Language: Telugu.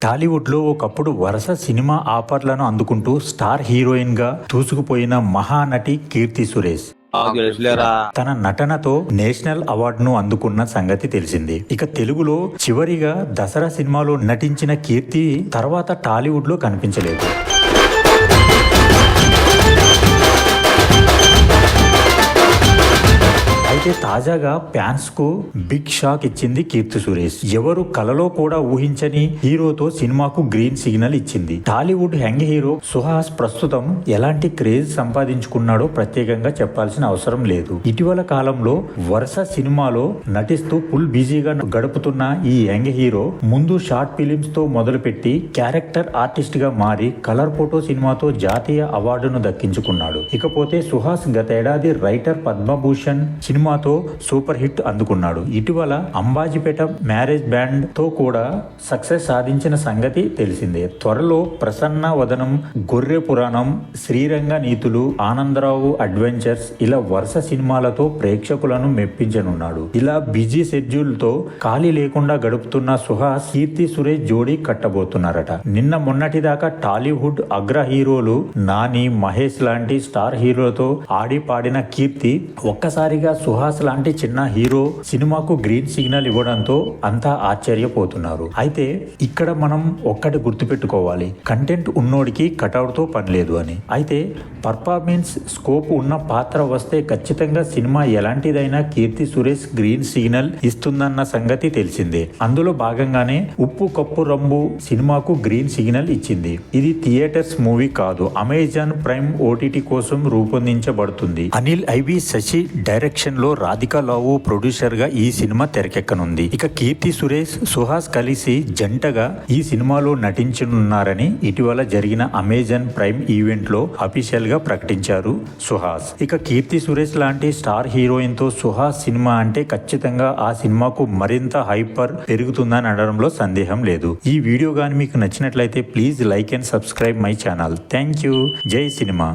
టాలీవుడ్ లో ఒకప్పుడు వరుస సినిమా ఆఫర్లను అందుకుంటూ స్టార్ హీరోయిన్ గా దూసుకుపోయిన మహానటి కీర్తి సురేష్ తన నటనతో నేషనల్ అవార్డును అందుకున్న సంగతి తెలిసింది. ఇక తెలుగులో చివరిగా దసరా సినిమాలో నటించిన కీర్తి తర్వాత టాలీవుడ్ లో కనిపించలేదు. అయితే తాజాగా ఫ్యాన్స్ కు బిగ్ షాక్ ఇచ్చింది కీర్తి సురేష్. ఎవరు కలలో కూడా ఊహించని హీరోతో సినిమాకు గ్రీన్ సిగ్నల్ ఇచ్చింది. టాలీవుడ్ యంగ్ హీరో సుహాస్ ప్రస్తుతం ఎలాంటి క్రేజ్ సంపాదించుకున్నాడో ప్రత్యేకంగా చెప్పాల్సిన అవసరం లేదు. ఇటీవల కాలంలో వరుస సినిమాలో నటిస్తూ ఫుల్ బిజీగా గడుపుతున్న ఈ యంగ్ హీరో ముందు షార్ట్ ఫిలిమ్స్ తో మొదలుపెట్టి క్యారెక్టర్ ఆర్టిస్ట్ గా మారి కలర్ ఫోటో సినిమాతో జాతీయ అవార్డును దక్కించుకున్నాడు. ఇకపోతే సుహాస్ గతేడాది రైటర్ పద్మభూషణ్ సినిమాతో సూపర్ హిట్ అందుకున్నాడు. ఇటీవల అంబాజీపేట మ్యారేజ్ బ్యాండ్ తో కూడా సక్సెస్ సాధించిన సంగతి తెలిసిందే. త్వరలో ప్రసన్న వదనం, గొర్రె పురాణం, శ్రీరంగ నీతులు, ఆనందరావు అడ్వెంచర్స్ ఇలా వరుస సినిమాలతో ప్రేక్షకులను మెప్పించనున్నాడు. ఇలా బిజీ షెడ్యూల్ తో ఖాళీ లేకుండా గడుపుతున్న సుహాస్ కీర్తి సురేష్ జోడీ కట్టబోతున్నారట. నిన్న మొన్నటిదాకా టాలీవుడ్ అగ్ర హీరోలు నాని, మహేష్ లాంటి స్టార్ హీరోలతో ఆడి పాడిన కీర్తి ఒక్కసారిగా సుహాస్ లాంటి చిన్న హీరో సినిమాకు గ్రీన్ సిగ్నల్ ఇవ్వడంతో అంతా ఆశ్చర్యపోతున్నారు. అయితే ఇక్కడ మనం ఒక్కటి గుర్తుపెట్టుకోవాలి, కంటెంట్ ఉన్నోడికి కటౌట్ తో పని లేదు అని. అయితే పర్ఫార్మెన్స్ స్కోప్ ఉన్న పాత్ర వస్తే ఖచ్చితంగా cinema ఎలాంటిదైనా Keerthy Suresh green signal ఇస్తుందన్న సంగతి తెలిసిందే. అందులో భాగంగానే ఉప్పు కప్పు రంబు సినిమాకు గ్రీన్ సిగ్నల్ ఇచ్చింది. ఇది థియేటర్స్ మూవీ కాదు, అమెజాన్ ప్రైమ్ ఓటీటీ కోసం రూపొందించబడుతుంది. అనిల్ ఐవి శశి డైరెక్షన్ లో రాధికా లావు ప్రొడ్యూసర్ గా ఈ సినిమా తెరకెక్కనుంది. ఇక కీర్తి సురేష్, సుహాస్ కలిసి జంటగా ఈ సినిమాలో నటించనున్నారని ఇటీవల జరిగిన అమెజాన్ ప్రైమ్ ఈవెంట్ లో అఫీషియల్ గా ప్రకటించారు సుహాస్. ఇక కీర్తి సురేష్ లాంటి స్టార్ హీరోయిన్ తో సుహాస్ సినిమా అంటే ఖచ్చితంగా ఆ సినిమాకు మరింత హైపర్ పెరుగుతుందని అనడంలో సందేహం లేదు. ఈ వీడియో గాని మీకు నచ్చినట్లయితే please like and subscribe my channel. Thank you. జై సినిమా.